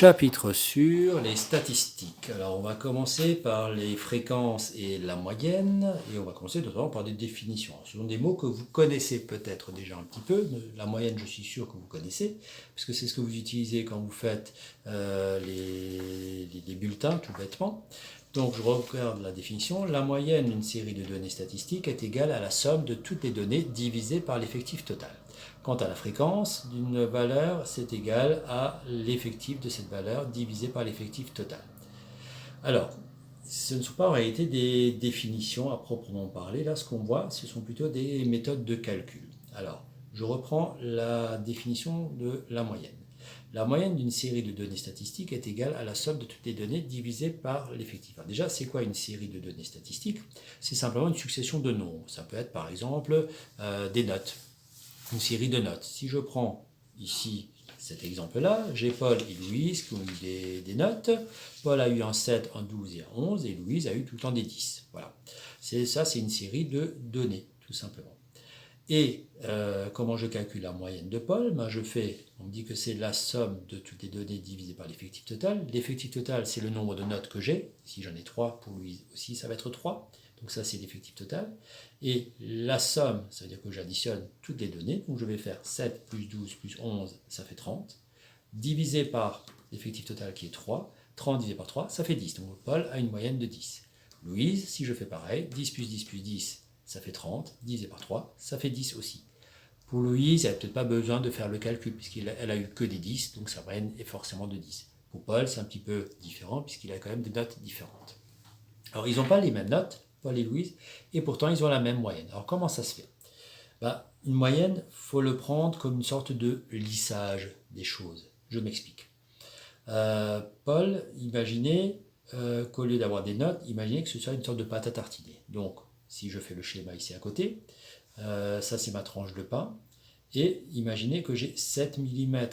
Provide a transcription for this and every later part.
Chapitre sur les statistiques. Alors on va commencer par les fréquences et la moyenne, et on va commencer notamment par des définitions. Ce sont des mots que vous connaissez peut-être déjà un petit peu. La moyenne, je suis sûr que vous connaissez, puisque c'est ce que vous utilisez quand vous faites les bulletins, tout bêtement. Donc je regarde la définition. La moyenne d'une série de données statistiques est égale à la somme de toutes les données divisées par l'effectif total. Quant à la fréquence d'une valeur, c'est égal à l'effectif de cette valeur divisé par l'effectif total. Alors, ce ne sont pas en réalité des définitions à proprement parler. Là, ce qu'on voit, ce sont plutôt des méthodes de calcul. Alors, je reprends la définition de la moyenne. La moyenne d'une série de données statistiques est égale à la somme de toutes les données divisées par l'effectif. Alors déjà, c'est quoi une série de données statistiques? C'est simplement une succession de nombres. Ça peut être par exemple des notes, une série de notes. Si je prends ici cet exemple-là, j'ai Paul et Louise qui ont eu des notes. Paul a eu un 7, un 12 et un 11, et Louise a eu tout le temps des 10. Voilà. Ça, c'est une série de données, tout simplement. Et comment je calcule la moyenne de Paul? On me dit que c'est la somme de toutes les données divisées par l'effectif total. L'effectif total, c'est le nombre de notes que j'ai. Si j'en ai 3, pour Louise aussi, ça va être 3. Donc ça, c'est l'effectif total. Et la somme, ça veut dire que j'additionne toutes les données. Donc je vais faire 7 plus 12 plus 11, ça fait 30. Divisé par l'effectif total qui est 3. 30 divisé par 3, ça fait 10. Donc Paul a une moyenne de 10. Louise, si je fais pareil, 10 plus 10 plus 10, ça fait 30, divisé par 3, ça fait 10 aussi. Pour Louise, elle n'a peut-être pas besoin de faire le calcul, puisqu'elle a eu que des 10, donc sa moyenne est forcément de 10. Pour Paul, c'est un petit peu différent, puisqu'il a quand même des notes différentes. Alors, ils n'ont pas les mêmes notes, Paul et Louise, et pourtant, ils ont la même moyenne. Alors, comment ça se fait? Une moyenne, il faut le prendre comme une sorte de lissage des choses. Je m'explique. Paul, imaginez qu'au lieu d'avoir des notes, imaginez que ce soit une sorte de pâte à tartiner. Donc, si je fais le schéma ici à côté, ça c'est ma tranche de pain, et imaginez que j'ai 7 mm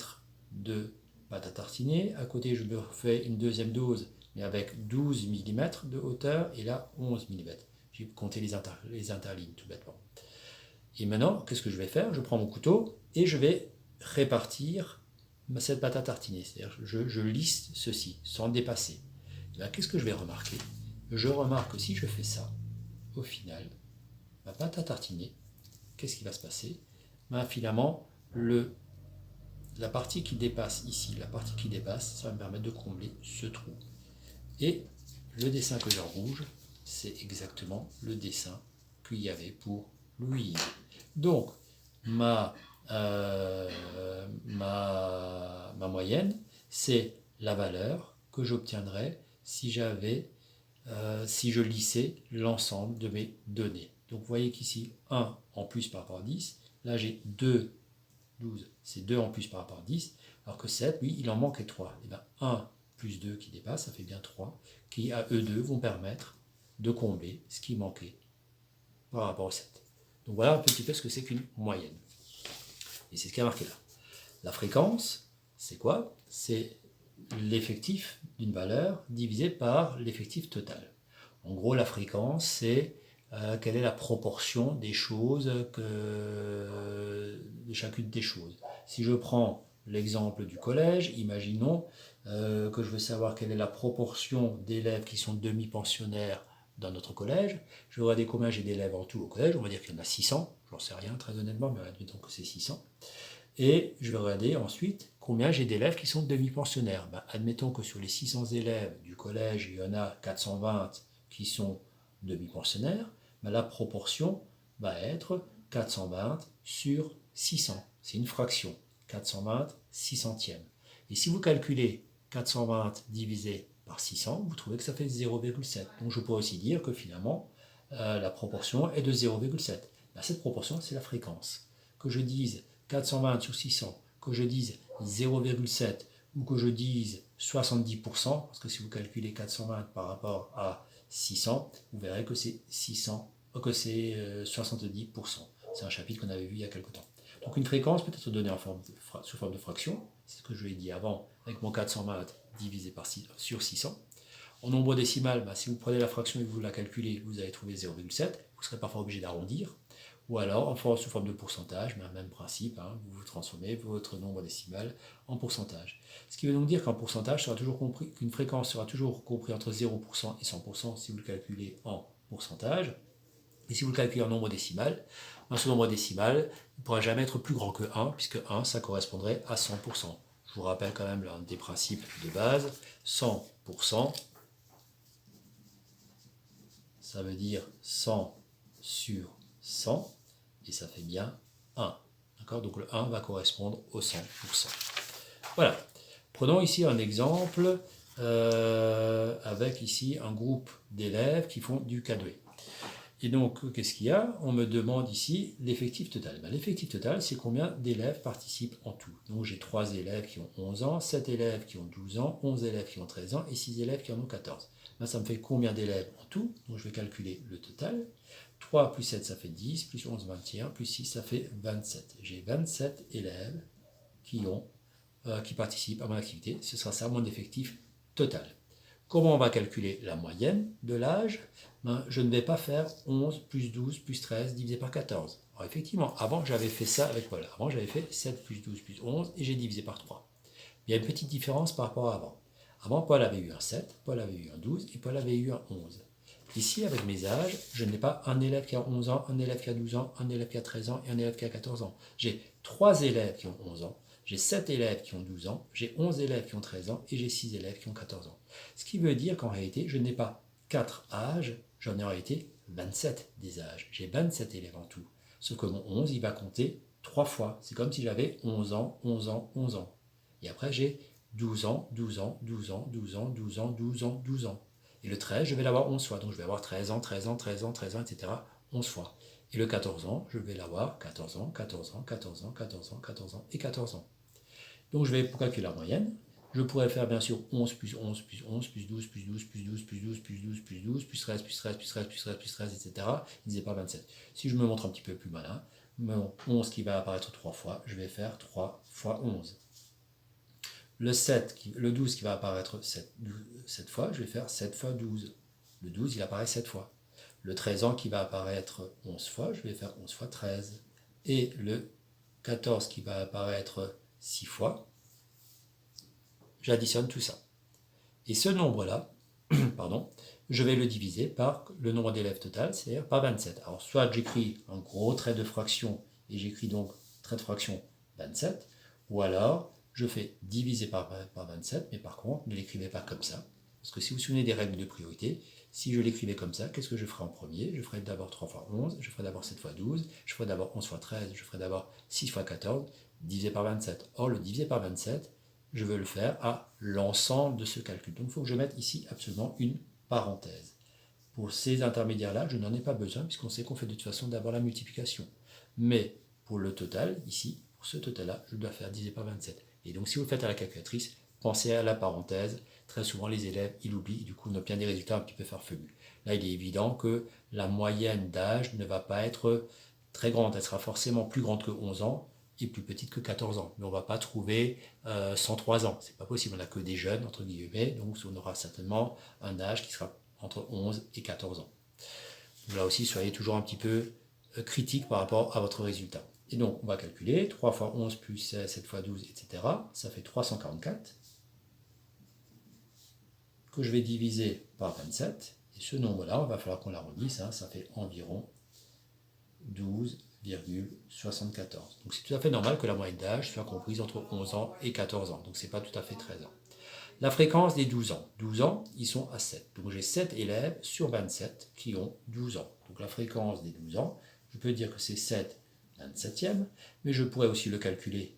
de pâte à tartiner, à côté je me fais une deuxième dose, mais avec 12 mm de hauteur, et là 11 mm. J'ai compté les interlignes tout bêtement. Et maintenant, qu'est-ce que je vais faire? Je prends mon couteau, et je vais répartir cette pâte à tartiner, c'est-à-dire je lisse ceci, sans dépasser. Qu'est-ce que je vais remarquer? Je remarque que si je fais ça, au final, ma pâte à tartiner, qu'est-ce qui va se passer? Finalement, la partie qui dépasse ici, la partie qui dépasse, ça va me permettre de combler ce trou. Et le dessin que j'ai en rouge, c'est exactement le dessin qu'il y avait pour Louise. Donc, ma moyenne, c'est la valeur que j'obtiendrais si je lissais l'ensemble de mes données. Donc vous voyez qu'ici, 1 en plus par rapport à 10. Là, j'ai 2, 12, c'est 2 en plus par rapport à 10. Alors que 7, lui, il en manquait 3. Et bien, 1 plus 2 qui dépasse, ça fait bien 3, qui à eux deux vont permettre de combler ce qui manquait par rapport au 7. Donc voilà un petit peu ce que c'est qu'une moyenne. Et c'est ce qui est marqué là. La fréquence, c'est quoi? C'est l'effectif d'une valeur divisé par l'effectif total. En gros, la fréquence, c'est quelle est la proportion des choses, de chacune des choses. Si je prends l'exemple du collège, imaginons que je veux savoir quelle est la proportion d'élèves qui sont demi-pensionnaires dans notre collège. Je vais regarder combien j'ai d'élèves en tout au collège. On va dire qu'il y en a 600, j'en sais rien très honnêtement, mais admettons que c'est 600. Et je vais regarder ensuite combien j'ai d'élèves qui sont demi-pensionnaires. Admettons que sur les 600 élèves du collège, il y en a 420 qui sont demi-pensionnaires. La proportion va être 420 sur 600. C'est une fraction. 420 600e. Et si vous calculez 420 divisé par 600, vous trouvez que ça fait 0,7. Donc je pourrais aussi dire que finalement, la proportion est de 0,7. Cette proportion, c'est la fréquence. Que je dise 420 sur 600, que je dise 0,7 ou que je dise 70%, parce que si vous calculez 420 par rapport à 600, vous verrez que c'est 70%. C'est un chapitre qu'on avait vu il y a quelque temps. Donc une fréquence peut être donnée sous forme de fraction, c'est ce que je l'ai dit avant, avec mon 420 divisé sur 600. En nombre décimal, si vous prenez la fraction et que vous la calculez, vous allez trouver 0,7. Vous serez parfois obligé d'arrondir. ou alors sous forme de pourcentage, mais même principe, hein, vous transformez votre nombre décimal en pourcentage. Ce qui veut donc dire qu'en pourcentage, sera toujours compris, qu'une fréquence sera toujours comprise entre 0% et 100% si vous le calculez en pourcentage. Et si vous le calculez en nombre décimal, ce nombre décimal ne pourra jamais être plus grand que 1, puisque 1, ça correspondrait à 100%. Je vous rappelle quand même l'un des principes de base, 100%, ça veut dire 100 sur 100, et ça fait bien 1. D'accord? Donc le 1 va correspondre au 100%. Voilà. Prenons ici un exemple avec ici un groupe d'élèves qui font du K2. Et donc, qu'est-ce qu'il y a? On me demande ici l'effectif total. L'effectif total, c'est combien d'élèves participent en tout. Donc, j'ai 3 élèves qui ont 11 ans, 7 élèves qui ont 12 ans, 11 élèves qui ont 13 ans et 6 élèves qui en ont 14. Ça me fait combien d'élèves en tout? Donc, je vais calculer le total. 3 plus 7, ça fait 10, plus 11, 21, plus 6, ça fait 27. J'ai 27 élèves qui participent à mon activité. Ce sera ça mon effectif total. Comment on va calculer la moyenne de l'âge? Je ne vais pas faire 11 plus 12 plus 13 divisé par 14. Alors effectivement, avant j'avais fait ça avec Paul. Avant j'avais fait 7 plus 12 plus 11 et j'ai divisé par 3. Il y a une petite différence par rapport à avant. Avant, Paul avait eu un 7, Paul avait eu un 12 et Paul avait eu un 11. Ici, avec mes âges, je n'ai pas un élève qui a 11 ans, un élève qui a 12 ans, un élève qui a 13 ans et un élève qui a 14 ans. J'ai 3 élèves qui ont 11 ans, j'ai 7 élèves qui ont 12 ans, j'ai 11 élèves qui ont 13 ans et j'ai 6 élèves qui ont 14 ans. Ce qui veut dire qu'en réalité, je n'ai pas 4 âges, j'en ai en réalité 27 des âges. J'ai 27 élèves en tout. Sauf que mon 11, il va compter 3 fois. C'est comme si j'avais 11 ans, 11 ans, 11 ans. Et après, j'ai 12 ans, 12 ans, 12 ans, 12 ans, 12 ans, 12 ans, 12 ans. Et le 13, je vais l'avoir 11 fois. Donc je vais avoir 13 ans, 13 ans, 13 ans, 13 ans, etc. 11 fois. Et le 14 ans, je vais l'avoir 14 ans, 14 ans, 14 ans, 14 ans, 14 ans et 14 ans. Donc je vais, pour calculer la moyenne, je pourrais faire bien sûr 11 plus 11 plus 11 plus 12 plus 12 plus 12 plus 12 plus 12 plus 12 plus 13 plus 13 plus 13 plus 13 plus 13, etc. Il disait pas 27. Si je me montre un petit peu plus malin, mon 11 qui va apparaître 3 fois, je vais faire 3 fois 11. Le 12 qui va apparaître 7 fois, je vais faire 7 fois 12. Le 12, il apparaît 7 fois. Le 13 ans qui va apparaître 11 fois, je vais faire 11 fois 13. Et le 14 qui va apparaître 6 fois, j'additionne tout ça. Et ce nombre-là, pardon, je vais le diviser par le nombre d'élèves total, c'est-à-dire par 27. Alors soit j'écris un gros trait de fraction et j'écris donc trait de fraction 27, ou alors je fais diviser par 27, mais par contre ne l'écrivez pas comme ça. Parce que si vous vous souvenez des règles de priorité, si je l'écrivais comme ça, qu'est-ce que je ferais en premier? Je ferais d'abord 3 fois 11, je ferais d'abord 7 fois 12, je ferais d'abord 11 fois 13, je ferais d'abord 6 fois 14, divisé par 27. Or, le divisé par 27, je veux le faire à l'ensemble de ce calcul. Donc il faut que je mette ici absolument une parenthèse. Pour ces intermédiaires-là, je n'en ai pas besoin puisqu'on sait qu'on fait de toute façon d'abord la multiplication. Mais pour le total, ici, pour ce total-là, je dois faire diviser par 27. Et donc si vous le faites à la calculatrice, pensez à la parenthèse. Très souvent, les élèves, ils l'oublient et du coup, on obtient des résultats un petit peu farfelus. Là, il est évident que la moyenne d'âge ne va pas être très grande. Elle sera forcément plus grande que 11 ans et plus petite que 14 ans. Mais on ne va pas trouver 103 ans. C'est pas possible. On n'a que des jeunes, entre guillemets. Donc, on aura certainement un âge qui sera entre 11 et 14 ans. Donc là aussi, soyez toujours un petit peu critique par rapport à votre résultat. Et donc, on va calculer 3 fois 11 plus 16, 7 fois 12, etc. Ça fait 344 que je vais diviser par 27. Et ce nombre-là, il va falloir qu'on l'arrondisse. Ça fait environ 12,74. Donc c'est tout à fait normal que la moyenne d'âge soit comprise entre 11 ans et 14 ans. Donc c'est pas tout à fait 13 ans. La fréquence des 12 ans. 12 ans, ils sont à 7. Donc j'ai 7 élèves sur 27 qui ont 12 ans. Donc la fréquence des 12 ans, je peux dire que c'est 7 27e, mais je pourrais aussi le calculer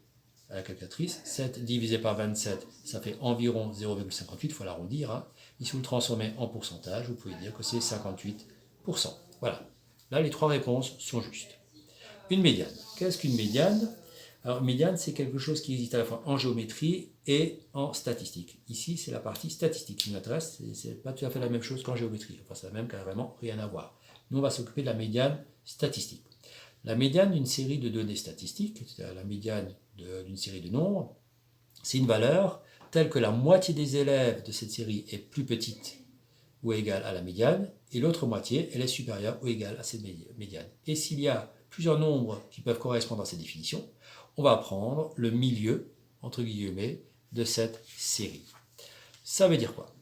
à la calculatrice. 7 divisé par 27, ça fait environ 0,58, il faut l'arrondir. Et si vous le transformez en pourcentage, vous pouvez dire que c'est 58%. Voilà. Là, les 3 réponses sont justes. Une médiane. Qu'est-ce qu'une médiane? Alors, médiane, c'est quelque chose qui existe à la fois en géométrie et en statistique. Ici, c'est la partie statistique qui m'intéresse. C'est pas tout à fait la même chose qu'en géométrie. Enfin, ça n'a même carrément rien à voir. Nous, on va s'occuper de la médiane statistique. La médiane d'une série de données statistiques, c'est-à-dire la médiane d'une série de nombres, c'est une valeur telle que la moitié des élèves de cette série est plus petite ou égale à la médiane, et l'autre moitié, elle est supérieure ou égale à cette médiane. Et s'il y a plusieurs nombres qui peuvent correspondre à cette définition. On va prendre le milieu, entre guillemets, de cette série. Ça veut dire quoi?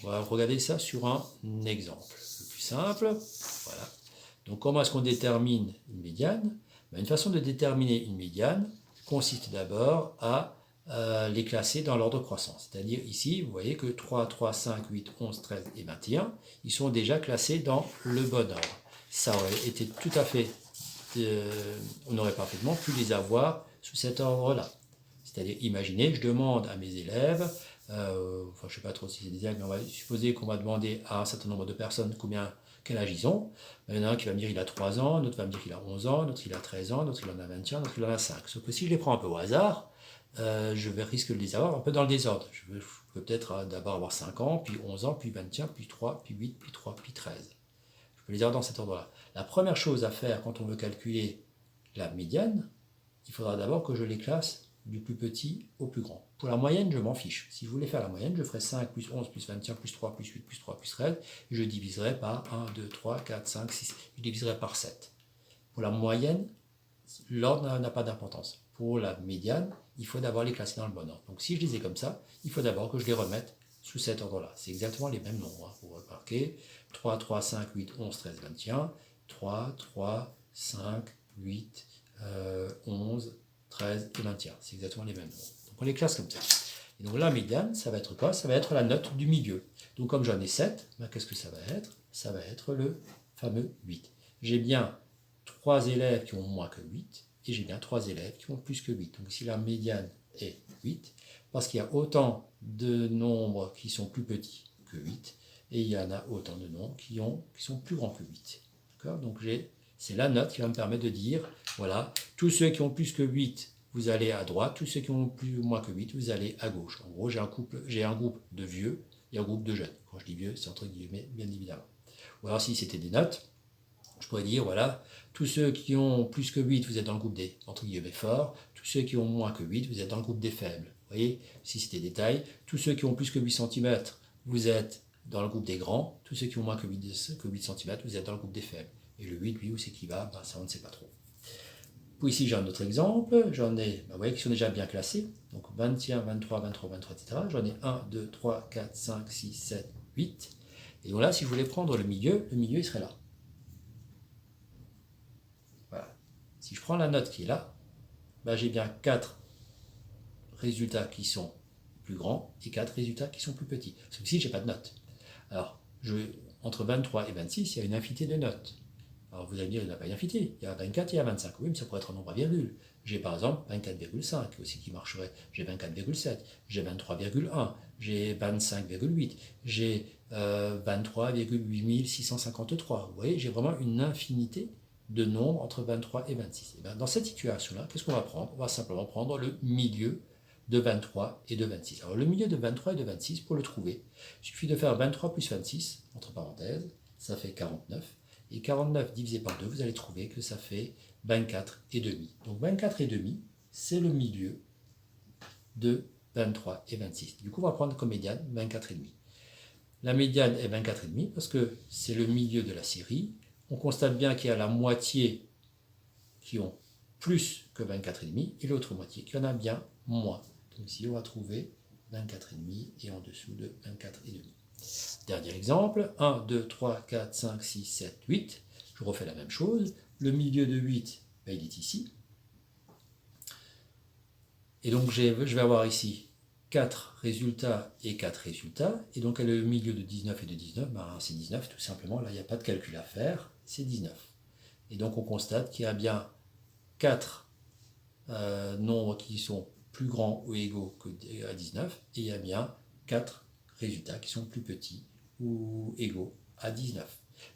On va regarder ça sur un exemple. Le plus simple, voilà. Donc comment est-ce qu'on détermine une médiane? Une façon de déterminer une médiane consiste d'abord à les classer dans l'ordre croissant. C'est-à-dire ici, vous voyez que 3, 3, 5, 8, 11, 13 et 21, ils sont déjà classés dans le bon ordre. Ça aurait été tout à fait... on aurait parfaitement pu les avoir sous cet ordre-là. C'est-à-dire, imaginez, je demande à mes élèves, enfin je ne sais pas trop si c'est des élèves, mais on va supposer qu'on va demander à un certain nombre de personnes quel âge ils ont. Il y en a un qui va me dire qu'il a 3 ans, l'autre va me dire qu'il a 11 ans, l'autre il a 13 ans, l'autre il en a 21, l'autre il en a 5. Sauf que si je les prends un peu au hasard, je vais risquer de les avoir un peu dans le désordre. Je peux peut-être d'abord avoir 5 ans, puis 11 ans, puis 21, puis 3, puis 8, puis 3, puis 13. Je peux les avoir dans cet ordre-là. La première chose à faire quand on veut calculer la médiane, il faudra d'abord que je les classe du plus petit au plus grand. Pour la moyenne, je m'en fiche. Si je voulais faire la moyenne, je ferais 5 plus 11 plus 21 plus 3 plus 8 plus 3 plus 13, et je diviserais par 1, 2, 3, 4, 5, 6. Je diviserais par 7. Pour la moyenne, l'ordre n'a pas d'importance. Pour la médiane, il faut d'abord les classer dans le bon ordre. Donc si je les ai comme ça, il faut d'abord que je les remette sous cet ordre-là. C'est exactement les mêmes nombres. Vous remarquez, 3, 3, 5, 8, 11, 13, 21, 3, 3, 5, 8, 11, 13 et 21. C'est exactement les mêmes nombres. Donc on les classe comme ça. Et donc la médiane, ça va être quoi? Ça va être la note du milieu. Donc comme j'en ai 7, ben, qu'est-ce que ça va être? Ça va être le fameux 8. J'ai bien 3 élèves qui ont moins que 8, et j'ai bien 3 élèves qui ont plus que 8. Donc si la médiane est 8, parce qu'il y a autant de nombres qui sont plus petits que 8, et il y en a autant de nombres qui sont plus grands que 8. Donc c'est la note qui va me permettre de dire, voilà, tous ceux qui ont plus que 8, vous allez à droite, tous ceux qui ont plus ou moins que 8, vous allez à gauche. En gros, j'ai un groupe de vieux et un groupe de jeunes. Quand je dis vieux, c'est entre guillemets, bien évidemment. Ou alors si c'était des notes, je pourrais dire, voilà, tous ceux qui ont plus que 8, vous êtes dans le groupe des, entre guillemets, forts. Tous ceux qui ont moins que 8, vous êtes dans le groupe des faibles. Vous voyez, si c'était des tailles. Tous ceux qui ont plus que 8 cm, vous êtes dans le groupe des grands. Tous ceux qui ont moins que 8 cm, vous êtes dans le groupe des faibles. Et le 8, lui, où c'est qu'il va? Ben, ça, on ne sait pas trop. Puis ici, j'ai un autre exemple. J'en ai, vous voyez, qui sont déjà bien classés. Donc 21, 23, 23, 23, etc. J'en ai 1, 2, 3, 4, 5, 6, 7, 8. Et donc là, si je voulais prendre le milieu, il serait là. Voilà. Si je prends la note qui est là, ben, j'ai bien 4 résultats qui sont plus grands et 4 résultats qui sont plus petits. Sauf que ici, je n'ai pas de note. Alors, entre 23 et 26, il y a une infinité de notes. Alors vous allez me dire, il n'y a pas une infinité, il y a 24 et il y a 25. Oui, mais ça pourrait être un nombre à virgule. J'ai par exemple 24,5 aussi qui marcherait. J'ai 24,7, j'ai 23,1, j'ai 25,8, j'ai 23,8653. 653. Vous voyez, j'ai vraiment une infinité de nombres entre 23 et 26. Et bien, dans cette situation-là, qu'est-ce qu'on va prendre? On va simplement prendre le milieu de 23 et de 26. Alors le milieu de 23 et de 26, pour le trouver, il suffit de faire 23 plus 26, entre parenthèses, ça fait 49. Et 49 divisé par 2, vous allez trouver que ça fait 24,5. Donc 24,5, c'est le milieu de 23 et 26. Du coup, on va prendre comme médiane 24,5. La médiane est 24,5 parce que c'est le milieu de la série. On constate bien qu'il y a la moitié qui ont plus que 24,5 et l'autre moitié qui en a bien moins. Donc ici, on va trouver 24,5 et en dessous de 24,5. Dernier exemple, 1, 2, 3, 4, 5, 6, 7, 8. Je refais la même chose. Le milieu de 8, ben, il est ici. Et donc je vais avoir ici 4 résultats et 4 résultats. Et donc le milieu de 19 et de 19, ben, c'est 19 tout simplement. Là, il n'y a pas de calcul à faire, c'est 19. Et donc on constate qu'il y a bien 4 nombres qui sont plus grands ou égaux à 19. Et il y a bien 4 résultats qui sont plus petits ou égaux à 19.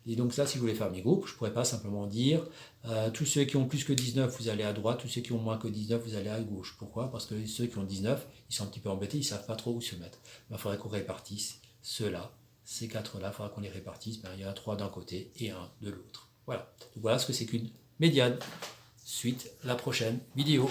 Et donc là, si je voulais faire mes groupes, je ne pourrais pas simplement dire tous ceux qui ont plus que 19, vous allez à droite, tous ceux qui ont moins que 19, vous allez à gauche. Pourquoi? Parce que ceux qui ont 19, ils sont un petit peu embêtés, ils ne savent pas trop où se mettre. Il faudrait qu'on répartisse ceux-là, ces 4-là, il faudra qu'on les répartisse. Il y en a 3 d'un côté et 1 de l'autre. Voilà. Donc voilà ce que c'est qu'une médiane. Suite la prochaine vidéo.